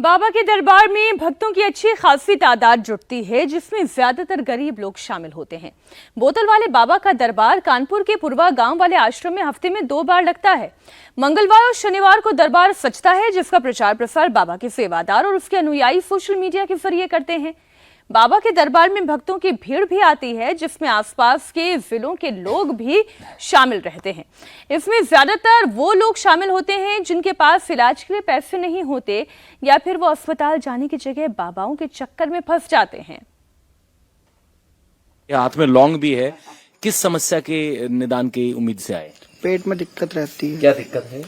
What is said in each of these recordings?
बाबा के दरबार में भक्तों की अच्छी खासी तादाद जुटती है, जिसमें ज्यादातर गरीब लोग शामिल होते हैं। बोतल वाले बाबा का दरबार कानपुर के पुरवा गांव वाले आश्रम में हफ्ते में 2 बार लगता है। मंगलवार और शनिवार को दरबार सजता है, जिसका प्रचार प्रसार बाबा के सेवादार और उसके अनुयायी सोशल मीडिया के जरिए करते हैं। बाबा के दरबार में भक्तों की भीड़ भी आती है, जिसमें आसपास के जिलों के लोग भी शामिल रहते हैं। इसमें ज्यादातर वो लोग शामिल होते हैं जिनके पास इलाज के लिए पैसे नहीं होते या फिर वो अस्पताल जाने की जगह बाबाओं के चक्कर में फंस जाते हैं। हाथ में लौंग भी है। किस समस्या के निदान की उम्मीद से आए? पेट में दिक्कत रहती है। क्या दिक्कत है?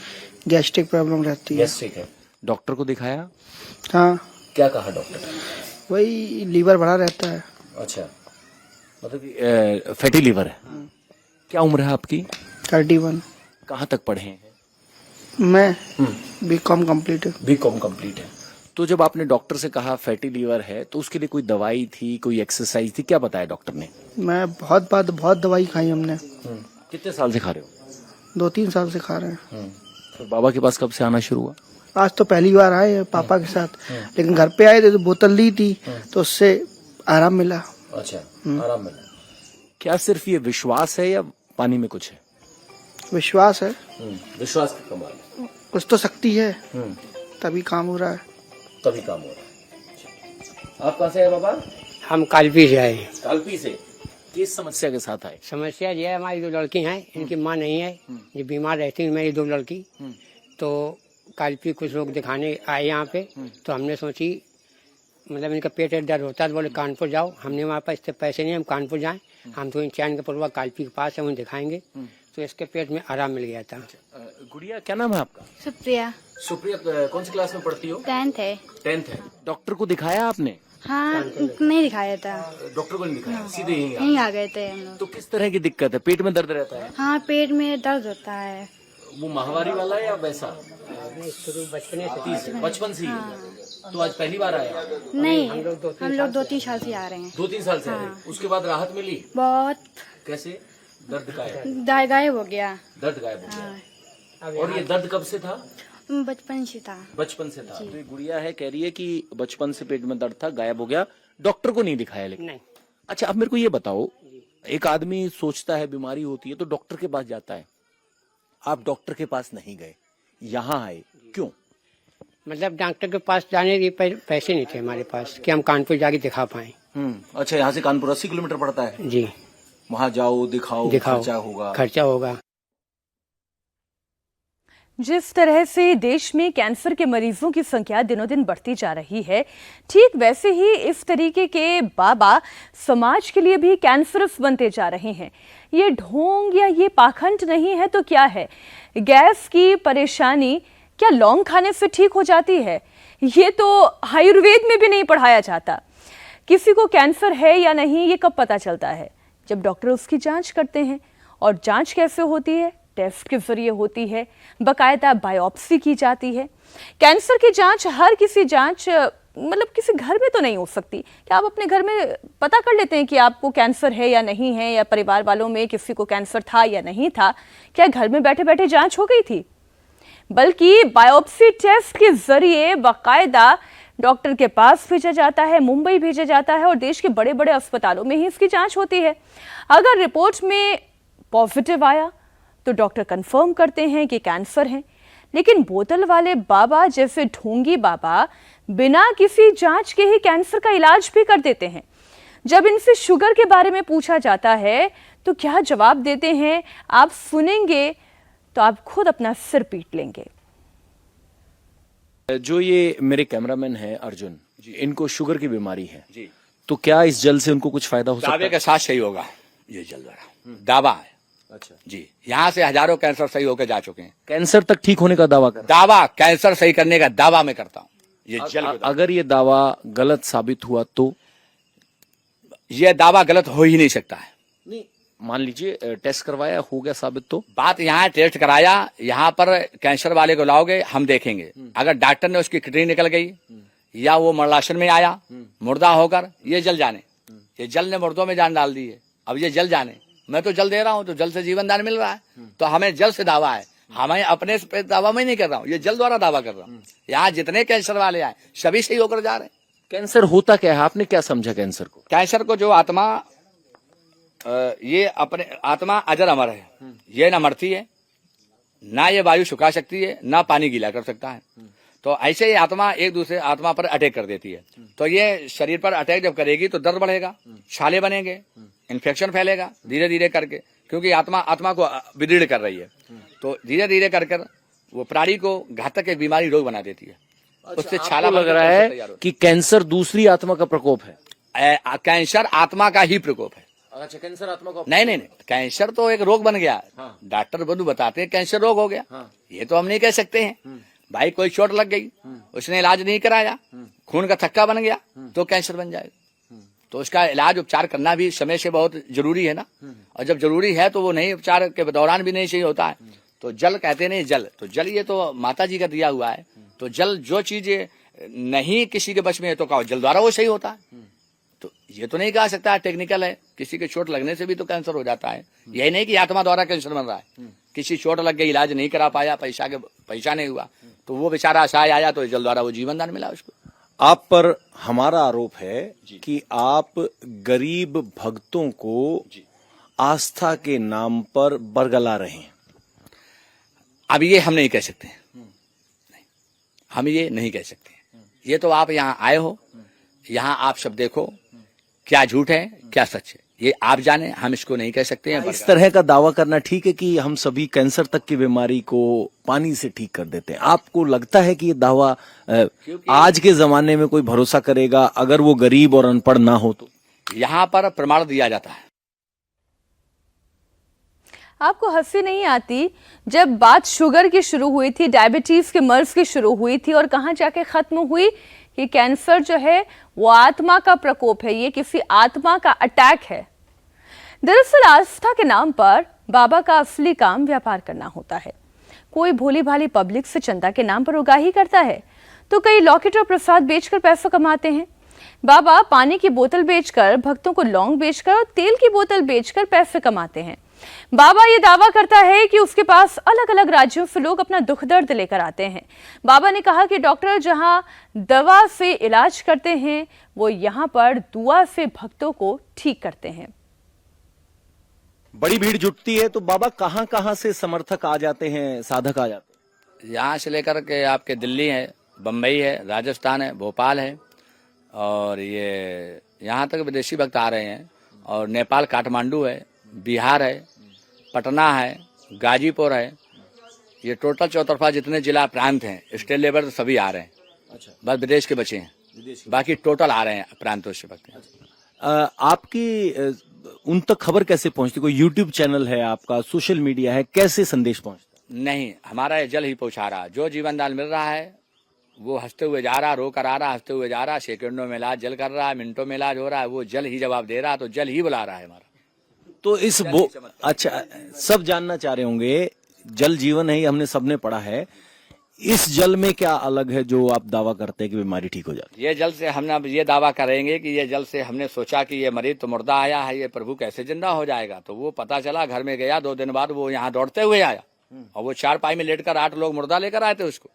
गैस्ट्रिक प्रॉब्लम रहती है। गैस्ट्रिक है। डॉक्टर को दिखाया? हाँ। क्या कहा डॉक्टर? वही लीवर बड़ा रहता है। अच्छा, मतलब कि फैटी लीवर है। क्या उम्र है आपकी? 31। कहाँ तक पढ़े हैं? मैं बीकॉम कंप्लीट है। बीकॉम कंप्लीट है। तो जब आपने डॉक्टर से कहा फैटी लीवर है, तो उसके लिए कोई दवाई थी, कोई एक्सरसाइज थी, क्या बताया डॉक्टर ने? मैं बहुत दवाई खाई हमने। कितने साल से खा रहे हो? 2-3 साल से खा रहे हैं। तो बाबा के पास कब से आना शुरू हुआ? आज तो पहली बार आए हैं पापा के साथ, लेकिन घर पे आए थे तो बोतल ली थी तो उससे आराम मिला। अच्छा, आराम मिला। क्या सिर्फ ये विश्वास है या पानी में कुछ है? विश्वास है। विश्वास की कमाल है। कुछ तो शक्ति है, तभी काम हो रहा है। तभी काम हो रहा है। आप कहाँ से आए बाबा? हम कालपी से आए। कालपी से। किस समस्या के साथ आए? समस्या ये है, हमारी 2 लड़की हैं, इनकी माँ नहीं है, ये बीमार रहती है। मेरी 2 लड़की, तो कालपी कुछ लोग दिखाने आए यहाँ पे, तो हमने सोची मतलब इनका पेट दर्द होता है, तो बोले कानपुर जाओ। हमने हमारे पास इतने पैसे नहीं, हम कानपुर जाएं, हम तो चैन के पुरवा कालपी के पास है, वहीं दिखाएंगे। तो इसके पेट में आराम मिल गया था। गुड़िया, क्या नाम है आपका? सुप्रिया। सुप्रिया, कौन सी क्लास में पढ़ती हो? 10th है। 10th है। डॉक्टर को दिखाया आपने? हाँ, नहीं दिखाया था। डॉक्टर को नहीं दिखाया, सीधे यहीं आ गए थे हम लोग। तो किस तरह की दिक्कत है? पेट में दर्द रहता है? हाँ, पेट में दर्द होता है। वो माहवारी वाला है या वैसा? बचपन से ही। तो आज पहली बार आया? नहीं, हम लोग 2-3 साल से आ रहे हैं। 2-3 साल से आ रहे हैं। उसके बाद राहत मिली? बहुत। कैसे? दर्द का है? गायब हो गया। दर्द गायब हो गया। और ये दर्द कब से था? बचपन से था। बचपन से था। तो ये गुड़िया है, कह रही है कि बचपन से पेट में दर्द था, गायब हो गया। डॉक्टर को नहीं दिखाया लेकिन? नहीं। अच्छा, अब मेरे को ये बताओ, एक आदमी सोचता है बीमारी होती है तो डॉक्टर के पास जाता है, आप डॉक्टर के पास नहीं गए, यहाँ आए, क्यों? मतलब डॉक्टर के पास जाने के पैसे नहीं थे हमारे पास कि हम कानपुर जाके दिखा पाए। अच्छा, यहाँ से कानपुर 80 किलोमीटर पड़ता है? जी। वहाँ जाओ, दिखाओ, खर्चा होगा। जिस तरह से देश में कैंसर के मरीजों की संख्या दिनों दिन बढ़ती जा रही है, ठीक वैसे ही इस तरीके के बाबा समाज के लिए भी कैंसरस बनते जा रहे हैं। ये ढोंग या ये पाखंड नहीं है तो क्या है? गैस की परेशानी क्या लौंग खाने से ठीक हो जाती है? ये तो आयुर्वेद में भी नहीं पढ़ाया जाता। किसी को कैंसर है या नहीं ये कब पता चलता है? जब डॉक्टर उसकी जांच करते हैं। और जांच कैसे होती है? टेस्ट के जरिए होती है, बकायदा बायोप्सी की जाती है। कैंसर की जांच हर किसी जांच मतलब किसी घर में तो नहीं हो सकती। क्या आप अपने घर में पता कर लेते हैं कि आपको कैंसर है या नहीं है, या परिवार वालों में किसी को कैंसर था या नहीं था? क्या घर में बैठे बैठे जांच हो गई थी? बल्कि बायोप्सी टेस्ट के जरिए बकायदा डॉक्टर के पास भेजा जाता है, मुंबई भेजा जाता है और देश के बड़े बड़े अस्पतालों में ही इसकी जांच होती है। अगर रिपोर्ट में पॉजिटिव आया तो डॉक्टर कंफर्म करते हैं कि कैंसर है। लेकिन बोतल वाले बाबा जैसे ढोंगी बाबा बिना किसी जांच के ही कैंसर का इलाज भी कर देते हैं। जब इनसे शुगर के बारे में पूछा जाता है तो क्या जवाब देते हैं, आप सुनेंगे तो आप खुद अपना सिर पीट लेंगे। जो ये मेरे कैमरामैन हैं अर्जुन जी, इनको शुगर की बीमारी है जी, तो क्या इस जल से उनको कुछ फायदा हो सकता है? दावे के साथ सही होगा ये जल द्वारा, दावा है। अच्छा जी, यहाँ से हजारों कैंसर सही होकर जा चुके हैं। कैंसर तक ठीक होने का दावा कर? दावा, कैंसर सही करने का दावा मैं करता हूँ। ये जल अगर ये दावा गलत साबित हुआ तो? ये दावा गलत हो ही नहीं सकता है। नहीं, मान लीजिए टेस्ट करवाया, हो गया साबित, तो बात यहाँ टेस्ट कराया, यहाँ पर कैंसर वाले को लाओगे, हम देखेंगे। अगर डॉक्टर ने उसकी किडनी निकल गई या वो मरलाशन में आया मुर्दा होकर, ये जल जाने, ये जल ने मुर्दों में जान डाल दी है। अब ये जल जाने, मैं तो जल दे रहा हूँ तो जल से जीवन दान मिल रहा है, तो हमें जल से दावा है। हमें अपने पे दावा मैं नहीं कर रहा हूँ, ये जल द्वारा दावा कर रहा हूँ। यहाँ जितने कैंसर वाले आए सभी सही होकर जा रहे हैं। कैंसर होता क्या है, आपने क्या समझा कैंसर को? कैंसर को जो आत्मा ये अपने आत्मा अजर अमर है, ये ना मरती है, ना ये वायु सुखा सकती है, ना पानी गीला कर सकता है। तो ऐसे ही आत्मा एक दूसरे आत्मा पर अटैक कर देती है। तो ये शरीर पर अटैक जब करेगी तो दर्द बढ़ेगा, छाले बनेंगे, इन्फेक्शन फैलेगा धीरे धीरे करके, क्योंकि आत्मा को विदृढ़ कर रही है। तो धीरे धीरे कर वो प्राणी को घातक एक बीमारी रोग बना देती है। उससे छाला लग रहा है कि कैंसर दूसरी आत्मा का प्रकोप है। कैंसर आत्मा का ही प्रकोप है। अच्छा, कैंसर आत्मा का नहीं, कैंसर तो एक रोग बन गया। हाँ। डॉक्टर बंधु बताते हैं कैंसर रोग हो गया। हाँ। ये तो हम नहीं कह सकते हैं। भाई कोई चोट लग गई, उसने इलाज नहीं कराया, खून का थक्का बन गया तो कैंसर बन जाएगा। तो उसका इलाज उपचार करना भी समय से बहुत जरूरी है ना। और जब जरूरी है तो वो नहीं उपचार के दौरान भी नहीं सही होता है। तो जल कहते नहीं, जल तो जल ये तो माता जी का दिया हुआ है। तो जल जो चीज नहीं किसी के बच में है तो कहो जल द्वारा वो सही होता है। तो ये तो नहीं कहा सकता, टेक्निकल है, किसी के चोट लगने से भी तो कैंसर हो जाता है। यही नहीं कि आत्मा द्वारा कैंसर बन रहा है। किसी चोट लग गई, इलाज नहीं करा पाया, पैसा नहीं हुआ तो वो बेचारा असहाय आया तो जल द्वारा वो जीवन दान मिला उसको। आप पर हमारा आरोप है कि आप गरीब भक्तों को आस्था के नाम पर बरगला रहे हैं। अब ये हम नहीं कह सकते, नहीं, हम ये नहीं कह सकते। ये तो आप यहाँ आए हो, यहाँ आप सब देखो क्या झूठ है क्या सच है, ये आप जाने, हम इसको नहीं कह सकते हैं। इस तरह का दावा करना ठीक है कि हम सभी कैंसर तक की बीमारी को पानी से ठीक कर देते हैं। आपको लगता है कि ये दावा आज के जमाने में कोई भरोसा करेगा अगर वो गरीब और अनपढ़ ना हो तो? यहाँ पर प्रमाण दिया जाता है। आपको हंसी नहीं आती जब बात शुगर की शुरू हुई थी, डायबिटीज के मर्ज की शुरू हुई थी और कहां जाके खत्म हुई कि कैंसर जो है वो आत्मा का प्रकोप है, ये किसी आत्मा का अटैक है। दरअसल आस्था के नाम पर बाबा का असली काम व्यापार करना होता है। कोई भोली भाली पब्लिक से चंदा के नाम पर उगाही करता है तो कई लॉकेट और प्रसाद बेचकर पैसा कमाते हैं। बाबा पानी की बोतल बेचकर, भक्तों को लौंग बेचकर और तेल की बोतल बेचकर पैसे कमाते हैं। बाबा ये दावा करता है कि उसके पास अलग अलग राज्यों से लोग अपना दुख दर्द लेकर आते हैं। बाबा ने कहा कि डॉक्टर जहां दवा से इलाज करते हैं वो यहां पर दुआ से भक्तों को ठीक करते हैं। बड़ी भीड़ जुटती है तो बाबा कहां से समर्थक आ जाते हैं, साधक आ जाते हैं? यहाँ से लेकर के आपके दिल्ली है, बम्बई है, राजस्थान है, भोपाल है और ये यहाँ तक विदेशी भक्त आ रहे हैं। और नेपाल काठमांडू है, बिहार है, पटना है, गाजीपुर है। ये टोटल चौतरफा जितने जिला प्रांत हैं, स्टेट लेवल सभी आ रहे हैं। अच्छा, बस विदेश के बचे हैं, बाकी टोटल आ रहे हैं प्रांतों से भक्त। आपकी उन तक खबर कैसे पहुंचती? कोई यूट्यूब चैनल है आपका, सोशल मीडिया है, कैसे संदेश पहुंचता? नहीं, हमारा ये जल ही पहुंचा रहा। जो जीवन दान मिल रहा है वो हंसते हुए जा रहा, रो कर आ रहा, हंसते हुए जा रहा, सेकंडों में इलाज जल कर रहा है, मिनटों में इलाज हो रहा है, वो जल ही जवाब दे रहा, तो जल ही बुला रहा है हमारा। तो अच्छा, सब जानना चाह रहे होंगे, जल जीवन है, हमने सबने पढ़ा है, इस जल में क्या अलग है जो आप दावा करते हैं कि बीमारी ठीक हो जाती है? ये जल से हमने अब ये दावा करेंगे कि ये जल से हमने सोचा कि ये मरीज तो मुर्दा आया है, ये प्रभु कैसे जिंदा हो जाएगा। तो वो पता चला, घर में गया, 2 दिन बाद वो यहाँ दौड़ते हुए आया और वो 4 पाई में लेटकर 8 लोग मुर्दा लेकर आए थे। उसको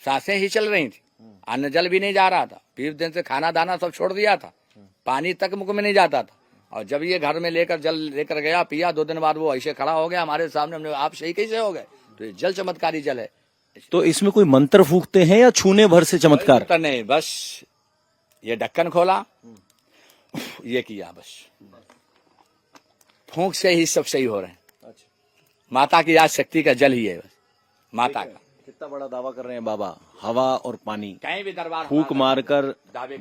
सांसें ही चल रही थी, अन्न जल भी नहीं जा रहा था, 20 दिन से खाना दाना सब छोड़ दिया था, पानी तक मुख में नहीं जाता था। और जब ये घर में लेकर जल लेकर गया, पिया, 2 दिन बाद वो ऐसे खड़ा हो गया हमारे सामने। हमने आप सही कैसे हो गए? तो ये जल चमत्कारी जल है। तो इसमें कोई मंत्र फूकते हैं या छूने भर से चमत्कार? नहीं, बस ये ढक्कन खोला, ये किया, बस फूंक से ही सब सही हो रहे हैं। अच्छा, माता की आज शक्ति का जल ही है, बस माता का। कितना बड़ा दावा कर रहे हैं बाबा, हवा और पानी, कहीं भी दरबार फूक मारकर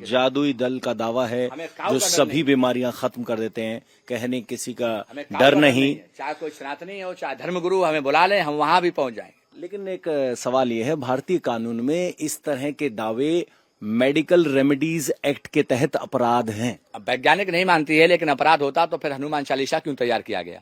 जादुई दल का दावा है जो सभी बीमारियां खत्म कर देते हैं। कहने किसी का डर नहीं, चाहे कोई सनातनी हो, चाहे धर्मगुरु हमें बुला ले, हम वहां भी पहुंच जाएंगे। लेकिन एक सवाल ये है, भारतीय कानून में इस तरह के दावे मेडिकल रेमेडीज एक्ट के तहत अपराध हैं। अब वैज्ञानिक नहीं मानती है, लेकिन अपराध होता तो फिर हनुमान चालीसा क्यों तैयार किया गया?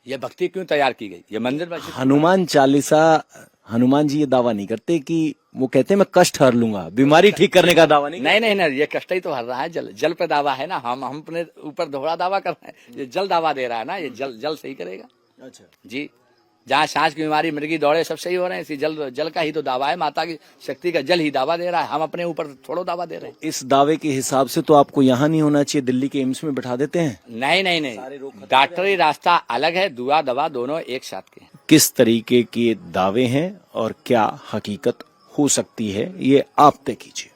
ये भक्ति क्यों तैयार की गई? ये मंदिर में हनुमान चालीसा, हनुमान जी ये दावा नहीं करते कि वो कहते हैं मैं कष्ट हर लूंगा, बीमारी ठीक करने का दावा नहीं। नहीं, ये कष्ट ही तो हर रहा है। जल पे दावा है ना, हम अपने ऊपर दोहरा दावा कर रहे हैं। ये जल दावा दे रहा है ना, ये जल सही करेगा। अच्छा जी, जहाँ सांस की बीमारी, मृगी दौड़े, सब सही हो रहे हैं। इसी जल का ही तो दावा है, माता की शक्ति का जल ही दावा दे रहा है, हम अपने ऊपर थोड़ा दावा दे रहे हैं। इस दावे के हिसाब से तो आपको यहाँ नहीं होना चाहिए, दिल्ली के एम्स में बैठा देते हैं। नहीं, डॉक्टरी रास्ता अलग है, दुआ दवा दोनों एक साथ के। किस तरीके के दावे हैं और क्या हकीकत हो सकती है, ये आप तय कीजिए।